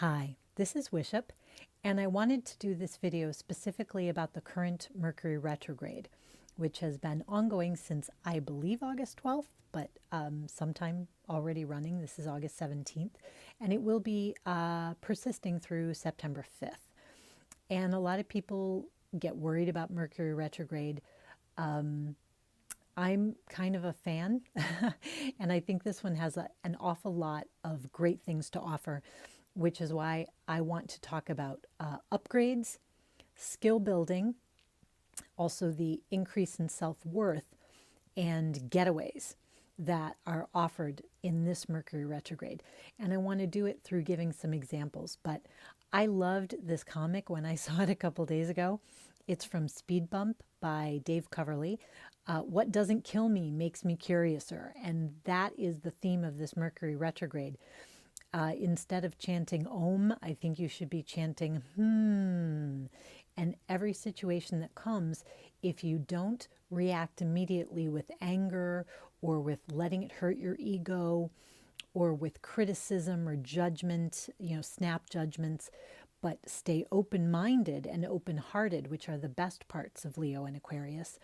Hi, this is Wishop, and I wanted to do this video specifically about the current Mercury retrograde, which has been ongoing since I believe August 12th, but sometime already running. This is August 17th, and it will be persisting through September 5th. And a lot of people get worried about Mercury retrograde. I'm kind of a fan, and I think this one has an awful lot of great things to offer, which is why I want to talk about upgrades, skill building, also the increase in self-worth, and getaways that are offered in this Mercury retrograde. And I want to do it through giving some examples. But I loved this comic when I saw it a couple days ago. It's from Speed Bump by Dave Coverley. What doesn't kill me makes me curiouser. And that is the theme of this Mercury retrograde. Instead of chanting Om, I think you should be chanting And every situation that comes, if you don't react immediately with anger or with letting it hurt your ego or with criticism or judgment, snap judgments, but stay open-minded and open-hearted, which are the best parts of Leo and Aquarius,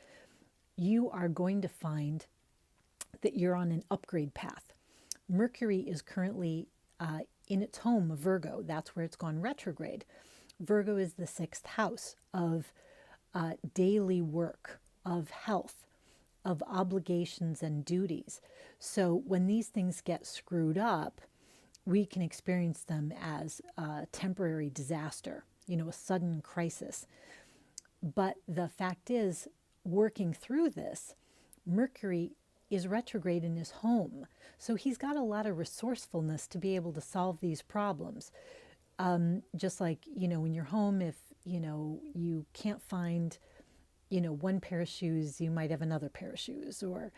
you are going to find that you're on an upgrade path. Mercury is currently in its home, Virgo. That's where it's gone retrograde. Virgo is the sixth house of daily work, of health, of obligations and duties. So when these things get screwed up, we can experience them as a temporary disaster, a sudden crisis. But the fact is, working through this, Mercury is retrograde in his home. So he's got a lot of resourcefulness to be able to solve these problems. Just like, in your home, if, you can't find, one pair of shoes, you might have another pair of shoes, or,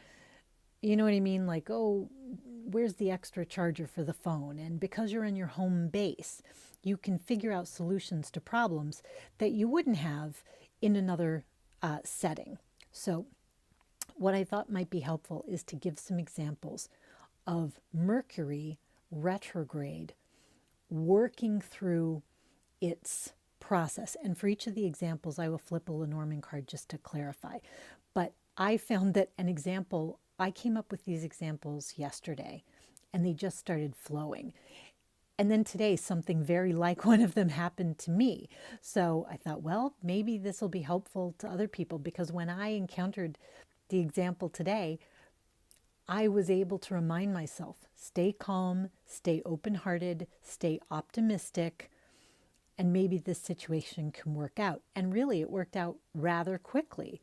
you know what I mean? Like, oh, where's the extra charger for the phone? And because you're in your home base, you can figure out solutions to problems that you wouldn't have in another setting. So what I thought might be helpful is to give some examples of Mercury retrograde working through its process. And for each of the examples, I will flip a Lenormand card just to clarify. But I found that I came up with these examples yesterday, and they just started flowing. And then today, something very like one of them happened to me. So I thought, well, maybe this will be helpful to other people, because when I encountered the example today, I was able to remind myself, stay calm, stay open-hearted, stay optimistic, and maybe this situation can work out. And really, it worked out rather quickly.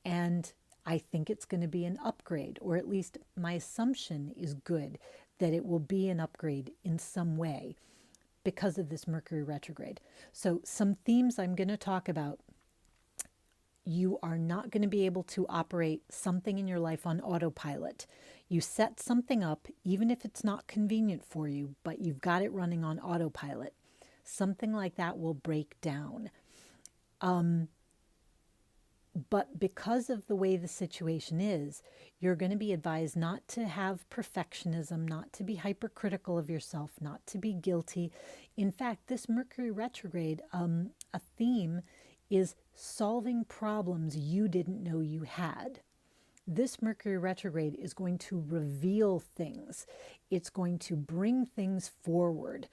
And I think it's going to be an upgrade, or at least my assumption is good that it will be an upgrade in some way because of this Mercury retrograde. So some themes I'm going to talk about. You are not going to be able to operate something in your life on autopilot. You set something up, even if it's not convenient for you, but you've got it running on autopilot. Something like that will break down. But because of the way the situation is, you're going to be advised not to have perfectionism, not to be hypercritical of yourself, not to be guilty. In fact, this Mercury retrograde, a theme is solving problems you didn't know you had. This Mercury retrograde is going to reveal things. It's going to bring things forward.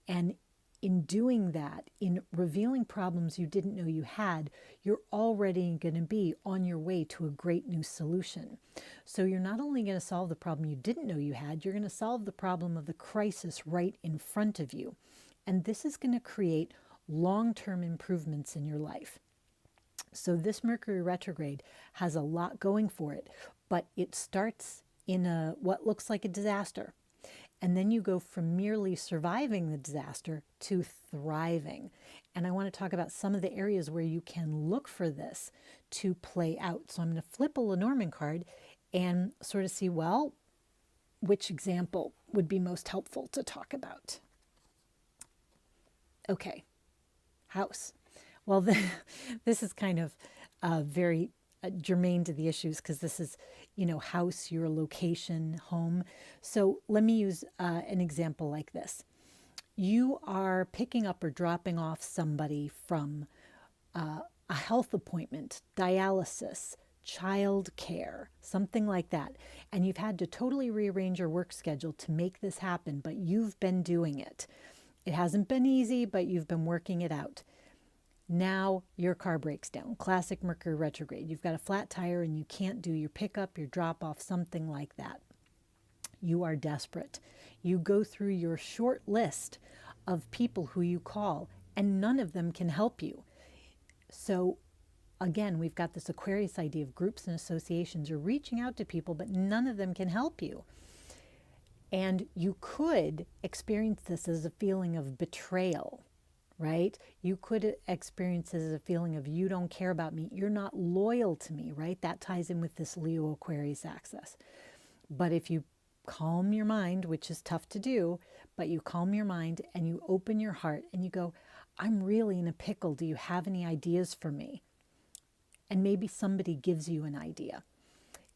And in doing that, in revealing problems you didn't know you had, you're already going to be on your way to a great new solution. So you're not only going to solve the problem you didn't know you had, you're going to solve the problem of the crisis right in front of you. And this is going to create long-term improvements in your life. So this Mercury retrograde has a lot going for it, but it starts in what looks like a disaster. And then you go from merely surviving the disaster to thriving. And I want to talk about some of the areas where you can look for this to play out. So I'm going to flip a Lenormand card and sort of see, well, which example would be most helpful to talk about. Okay. House. Well, this is kind of very germane to the issues, because this is, house, your location, home. So let me use an example like this. you are picking up or dropping off somebody from a health appointment, dialysis, child care, something like that. And you've had to totally rearrange your work schedule to make this happen, but you've been doing it. It hasn't been easy, but you've been working it out. Now your car breaks down. Classic Mercury retrograde. You've got a flat tire and you can't do your pickup, your drop off, something like that. You are desperate. You go through your short list of people who you call, and none of them can help you. So again, we've got this Aquarius idea of groups and associations. You're reaching out to people, but none of them can help you. And you could experience this as a feeling of betrayal, right? You could experience this as a feeling of you don't care about me. You're not loyal to me, right? That ties in with this Leo Aquarius axis. But if you calm your mind, which is tough to do, but you calm your mind and you open your heart and you go, I'm really in a pickle. Do you have any ideas for me? And maybe somebody gives you an idea.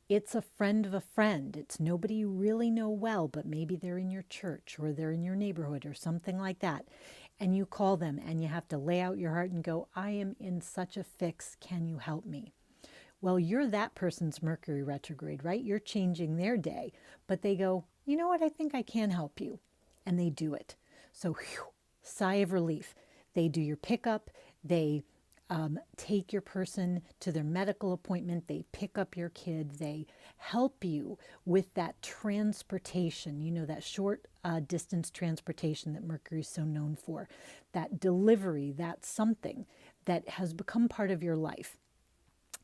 It's a friend of a friend. It's nobody you really know well, but maybe they're in your church or they're in your neighborhood or something like that. And you call them and you have to lay out your heart and go, I am in such a fix. Can you help me? Well, you're that person's Mercury retrograde, right? You're changing their day. But they go, you know what? I think I can help you. And they do it. So, whew, sigh of relief. They do your pickup. They take your person to their medical appointment. They pick up your kid. They help you with that transportation, you know, that short distance transportation that Mercury is so known for, that delivery, that something that has become part of your life.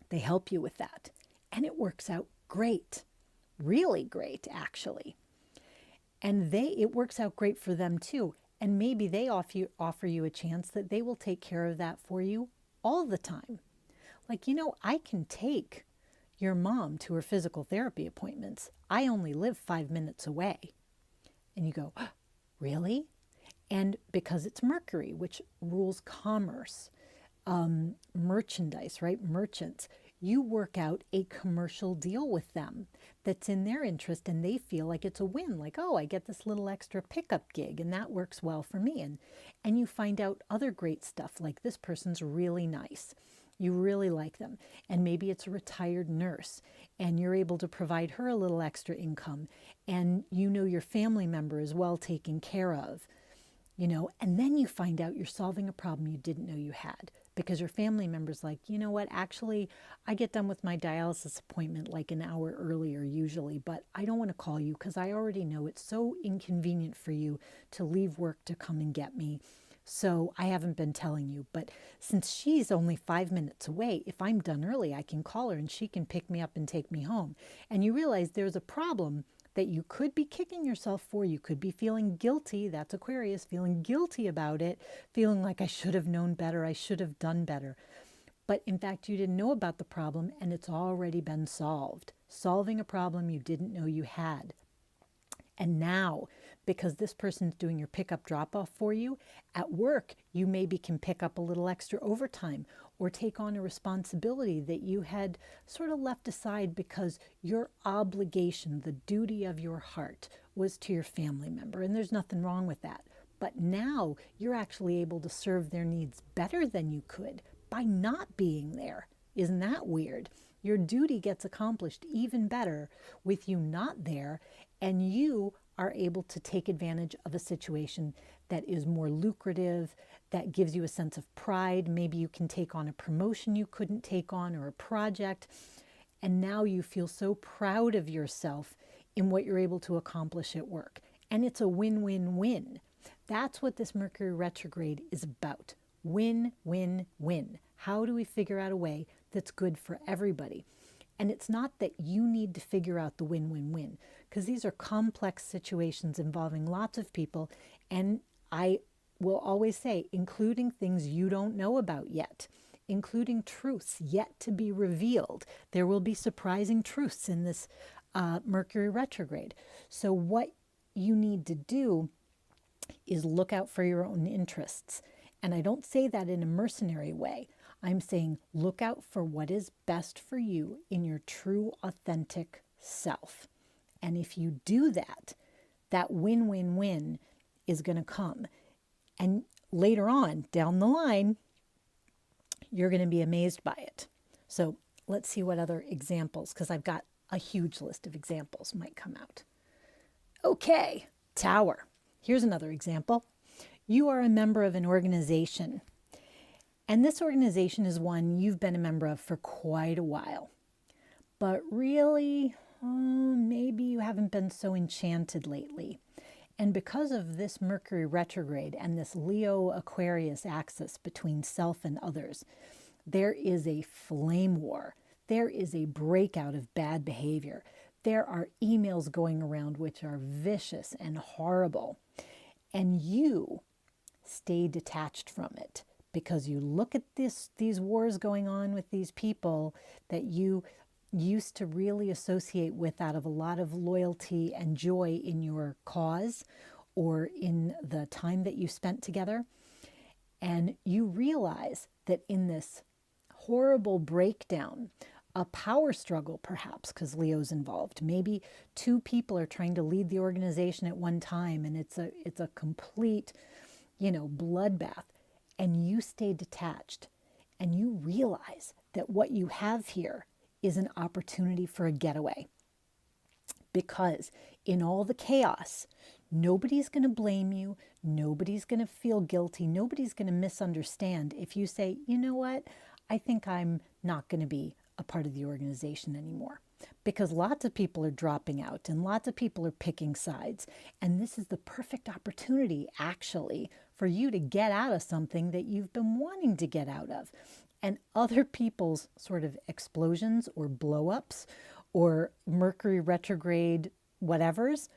They help you with that. And it works out great, really great, actually. And it works out great for them too. And maybe they offer you a chance that they will take care of that for you all the time. Like, you know, I can take your mom to her physical therapy appointments. I only live 5 minutes away. And you go, oh, really? And because it's Mercury, which rules commerce, merchandise, right? Merchants, you work out a commercial deal with them that's in their interest and they feel like it's a win. Like, oh, I get this little extra pickup gig and that works well for me. And you find out other great stuff like this person's really nice. You really like them. And maybe it's a retired nurse and you're able to provide her a little extra income and you know your family member is well taken care of, you know, and then you find out you're solving a problem you didn't know you had. Because your family member's like, you know what, actually, I get done with my dialysis appointment like an hour earlier usually, but I don't want to call you because I already know it's so inconvenient for you to leave work to come and get me. So I haven't been telling you. But since she's only 5 minutes away, if I'm done early, I can call her and she can pick me up and take me home. And you realize there's a problem that you could be kicking yourself for. You could be feeling guilty. That's Aquarius, feeling guilty about it, feeling like I should have known better. I should have done better. But in fact, you didn't know about the problem and it's already been solved. Solving a problem you didn't know you had. And now, because this person's doing your pickup drop-off for you, at work, you maybe can pick up a little extra overtime or take on a responsibility that you had sort of left aside because your obligation, the duty of your heart, was to your family member. And there's nothing wrong with that. But now you're actually able to serve their needs better than you could by not being there. Isn't that weird? Your duty gets accomplished even better with you not there, and you are able to take advantage of a situation that is more lucrative, that gives you a sense of pride. Maybe you can take on a promotion you couldn't take on or a project, and now you feel so proud of yourself in what you're able to accomplish at work. And it's a win-win-win. That's what this Mercury retrograde is about. Win, win, win. How do we figure out a way that's good for everybody? And it's not that you need to figure out the win-win-win, because these are complex situations involving lots of people. And I will always say, including things you don't know about yet, including truths yet to be revealed. There will be surprising truths in this Mercury retrograde. So what you need to do is look out for your own interests. And I don't say that in a mercenary way. I'm saying look out for what is best for you in your true, authentic self. And if you do that, that win-win-win is going to come. And later on, down the line, you're going to be amazed by it. So let's see what other examples, because I've got a huge list of examples might come out. Okay, Tower. Here's another example. You are a member of an organization, and this organization is one you've been a member of for quite a while. But really, maybe you haven't been so enchanted lately. And because of this Mercury retrograde and this Leo Aquarius axis between self and others, there is a flame war. There is a breakout of bad behavior. There are emails going around which are vicious and horrible. And you stay detached from it because you look at these wars going on with these people that you used to really associate with out of a lot of loyalty and joy in your cause or in the time that you spent together. And you realize that in this horrible breakdown, a power struggle perhaps, because Leo's involved. Maybe two people are trying to lead the organization at one time, and it's a complete, bloodbath. And you stay detached, and you realize that what you have here is an opportunity for a getaway. Because in all the chaos, nobody's going to blame you. Nobody's going to feel guilty. Nobody's going to misunderstand if you say, you know what, I think I'm not going to be a part of the organization anymore. Because lots of people are dropping out and lots of people are picking sides. And this is the perfect opportunity, actually, for you to get out of something that you've been wanting to get out of. And other people's sort of explosions or blow-ups or Mercury retrograde whatevers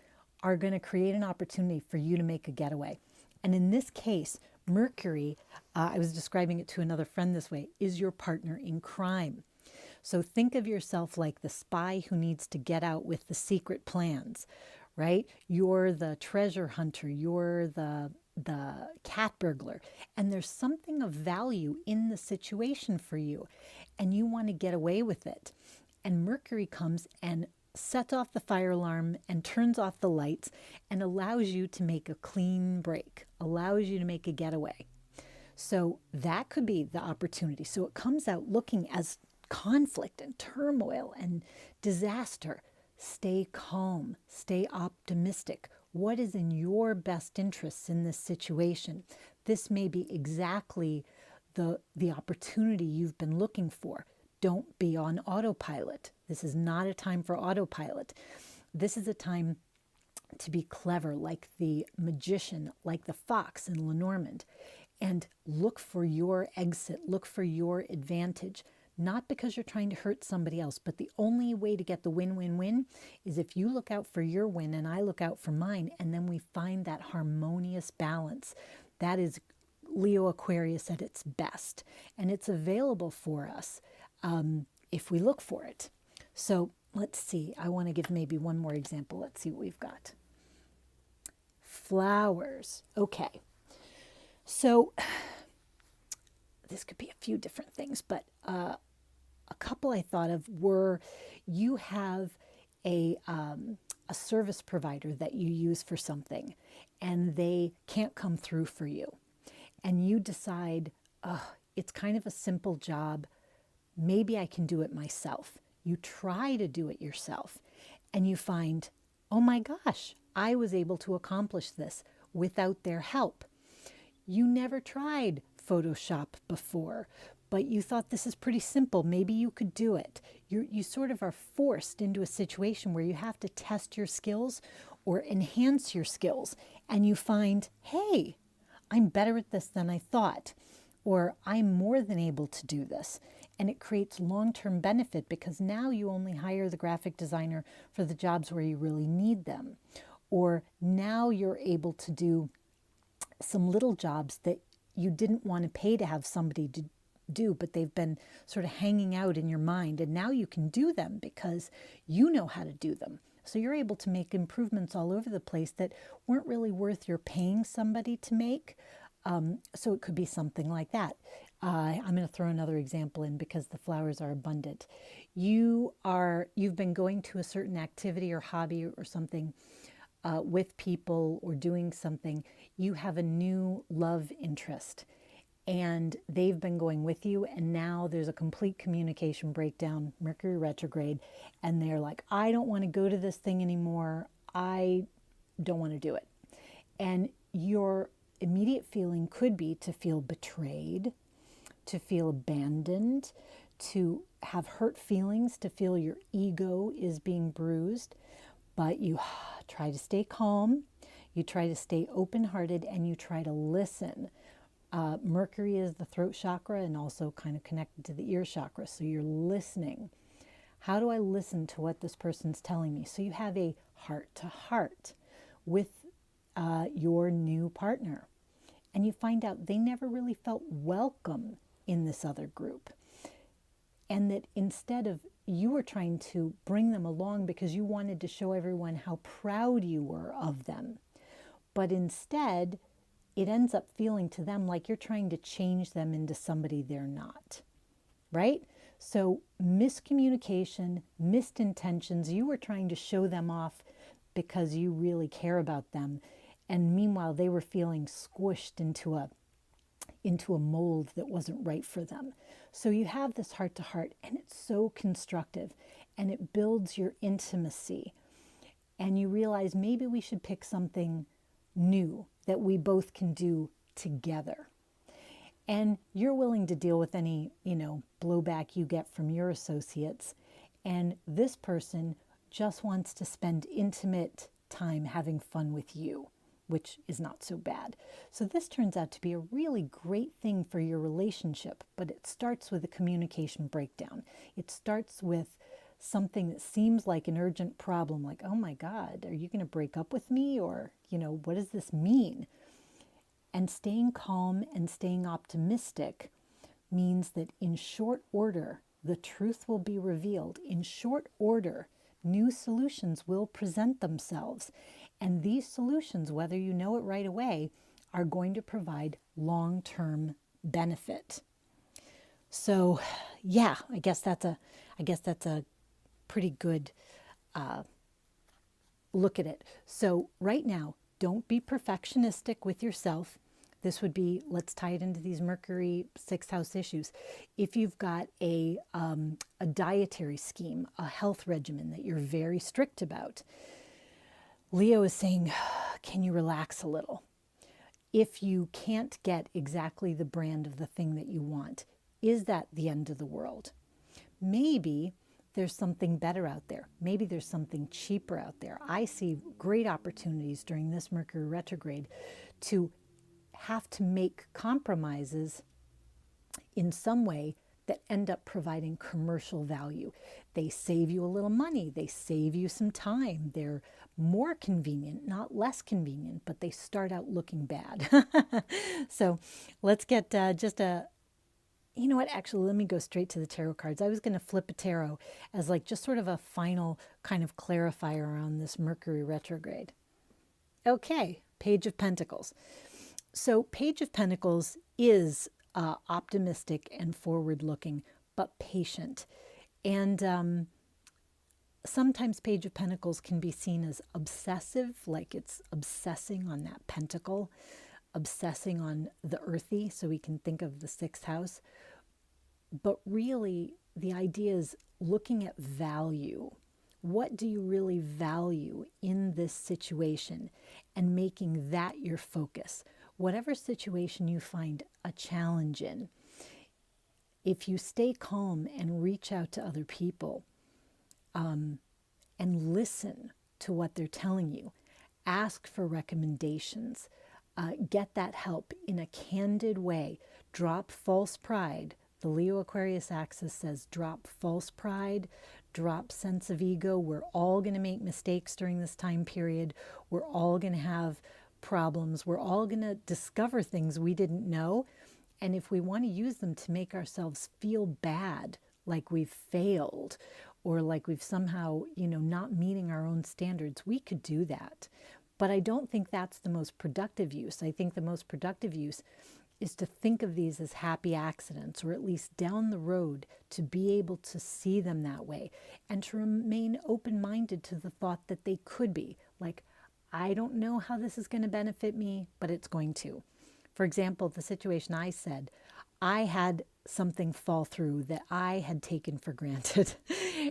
are going to create an opportunity for you to make a getaway. And in this case, Mercury, I was describing it to another friend this way, is your partner in crime. So think of yourself like the spy who needs to get out with the secret plans, right? You're the treasure hunter. You're the cat burglar. And there's something of value in the situation for you. And you want to get away with it. And Mercury comes and sets off the fire alarm and turns off the lights and allows you to make a clean break, allows you to make a getaway. So that could be the opportunity. So it comes out looking as conflict and turmoil and disaster. Stay calm, stay optimistic. What is in your best interests in this situation? This may be exactly the opportunity you've been looking for. Don't be on autopilot. This is not a time for autopilot. This is a time to be clever, like the magician, like the fox in Lenormand, and look for your exit, look for your advantage. Not because you're trying to hurt somebody else, but the only way to get the win-win-win is if you look out for your win and I look out for mine, and then we find that harmonious balance. That is Leo Aquarius at its best, and it's available for us if we look for it. So let's see. I want to give maybe one more example. Let's see what we've got. Flowers. Okay. So this could be a few different things, but a couple I thought of were you have a service provider that you use for something and they can't come through for you. And you decide, it's kind of a simple job. Maybe I can do it myself. You try to do it yourself and you find, oh my gosh, I was able to accomplish this without their help. You never tried Photoshop before, but you thought this is pretty simple. Maybe you could do it. You sort of are forced into a situation where you have to test your skills or enhance your skills. And you find, hey, I'm better at this than I thought, or I'm more than able to do this. And it creates long-term benefit because now you only hire the graphic designer for the jobs where you really need them. Or now you're able to do some little jobs that you didn't want to pay to have somebody to do, but they've been sort of hanging out in your mind. And now you can do them because you know how to do them. So you're able to make improvements all over the place that weren't really worth your paying somebody to make. So it could be something like that. I'm going to throw another example in because the flowers are abundant. You've been going to a certain activity or hobby or something with people or doing something, you have a new love interest and they've been going with you, and now there's a complete communication breakdown, Mercury retrograde, and they're like, I don't want to go to this thing anymore. I don't want to do it. And your immediate feeling could be to feel betrayed, to feel abandoned, to have hurt feelings, to feel your ego is being bruised. But you try to stay calm, you try to stay open-hearted, and you try to listen. Mercury is the throat chakra and also kind of connected to the ear chakra. So you're listening. How do I listen to what this person's telling me? So you have a heart-to-heart with your new partner. And you find out they never really felt welcome in this other group. And that instead of you were trying to bring them along because you wanted to show everyone how proud you were of them. But instead, it ends up feeling to them like you're trying to change them into somebody they're not, right? So miscommunication, missed intentions, you were trying to show them off because you really care about them. And meanwhile, they were feeling squished into a mold that wasn't right for them. So you have this heart-to-heart, and it's so constructive, and it builds your intimacy. And you realize maybe we should pick something new that we both can do together. And you're willing to deal with any, blowback you get from your associates. And this person just wants to spend intimate time having fun with you, which is not so bad. So this turns out to be a really great thing for your relationship, but it starts with a communication breakdown. It starts with something that seems like an urgent problem, like, oh my God, are you going to break up with me? Or, what does this mean? And staying calm and staying optimistic means that in short order, the truth will be revealed. In short order, new solutions will present themselves. And these solutions, whether you know it right away, are going to provide long-term benefit. So, yeah, I guess that's a pretty good look at it. So right now, don't be perfectionistic with yourself. This would be, let's tie it into these Mercury 6th house issues. If you've got a dietary scheme, a health regimen that you're very strict about, Leo is saying, can you relax a little? If you can't get exactly the brand of the thing that you want, is that the end of the world? Maybe there's something better out there. Maybe there's something cheaper out there. I see great opportunities during this Mercury retrograde to have to make compromises in some way that end up providing commercial value. They save you a little money. They save you some time. They're more convenient, not less convenient, but they start out looking bad. So let's get you know what, actually, let me go straight to the tarot cards. I was going to flip a tarot as like just sort of a final kind of clarifier around this Mercury retrograde. Okay, Page of Pentacles. So Page of Pentacles is optimistic and forward-looking, but patient. And sometimes Page of Pentacles can be seen as obsessive, like it's obsessing on that pentacle, obsessing on the earthy, so we can think of the 6th house. But really, the idea is looking at value. What do you really value in this situation? And making that your focus. Whatever situation you find a challenge in, if you stay calm and reach out to other people and listen to what they're telling you, ask for recommendations, get that help in a candid way, drop false pride. The Leo Aquarius axis says drop false pride, drop sense of ego. We're all going to make mistakes during this time period. We're all going to have problems. We're all going to discover things we didn't know. And if we want to use them to make ourselves feel bad, like we've failed, or like we've somehow, not meeting our own standards, we could do that. But I don't think that's the most productive use. I think the most productive use is to think of these as happy accidents, or at least down the road to be able to see them that way and to remain open-minded to the thought that they could be. Like, I don't know how this is going to benefit me, but it's going to. For example, the situation I said, I had something fall through that I had taken for granted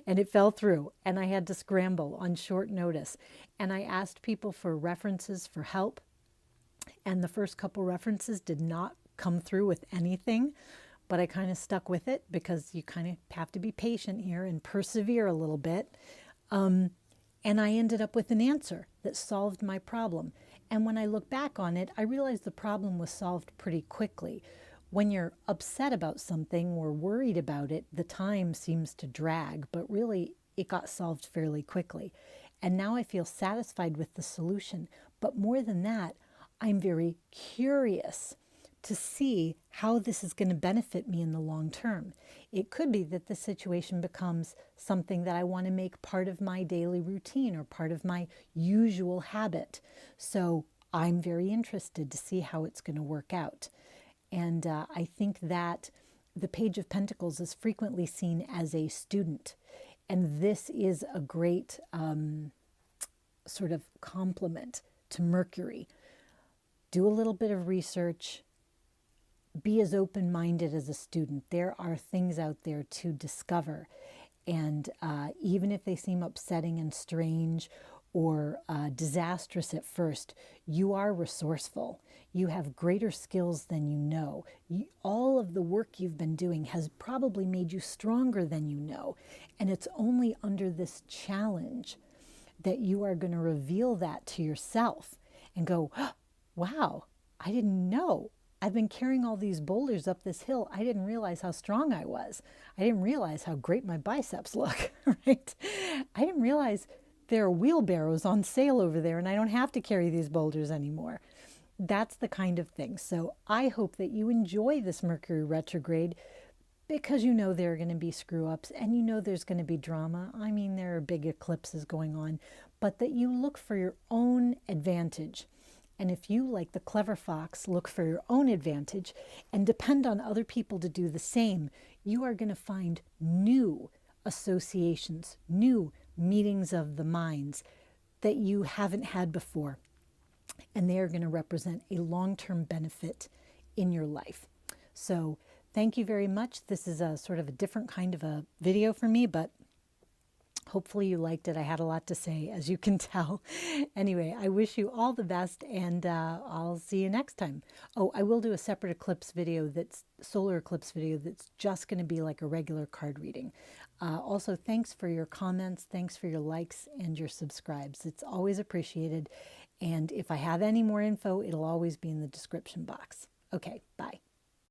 and it fell through and I had to scramble on short notice. And I asked people for references for help. And the first couple references did not come through with anything, but I kind of stuck with it because you kind of have to be patient here and persevere a little bit. And I ended up with an answer that solved my problem. And when I look back on it, I realized the problem was solved pretty quickly. When you're upset about something or worried about it, the time seems to drag, but really it got solved fairly quickly. And now I feel satisfied with the solution. But more than that, I'm very curious to see how this is going to benefit me in the long term. It could be that the situation becomes something that I want to make part of my daily routine or part of my usual habit. So I'm very interested to see how it's going to work out. And I think that the Page of Pentacles is frequently seen as a student. And this is a great sort of complement to Mercury. Do a little bit of research. Be as open-minded as a student. There are things out there to discover. And even if they seem upsetting and strange or disastrous at first, you are resourceful. You have greater skills than you know. All of the work you've been doing has probably made you stronger than you know. And it's only under this challenge that you are going to reveal that to yourself and go, oh, wow, I didn't know. I've been carrying all these boulders up this hill. I didn't realize how strong I was. I didn't realize how great my biceps look, right? I didn't realize there are wheelbarrows on sale over there and I don't have to carry these boulders anymore. That's the kind of thing. So I hope that you enjoy this Mercury retrograde because you know there are going to be screw-ups and you know there's going to be drama. I mean, there are big eclipses going on, but that you look for your own advantage. And if you, like the clever fox, look for your own advantage and depend on other people to do the same, you are going to find new associations, new meetings of the minds that you haven't had before. And they are going to represent a long-term benefit in your life. So thank you very much. This is a sort of a different kind of a video for me, but hopefully you liked it. I had a lot to say, as you can tell. Anyway, I wish you all the best, and I'll see you next time. Oh, I will do a separate eclipse video that's solar eclipse video that's just going to be like a regular card reading. Also, thanks for your comments. Thanks for your likes and your subscribes. It's always appreciated. And if I have any more info, it'll always be in the description box. Okay, bye.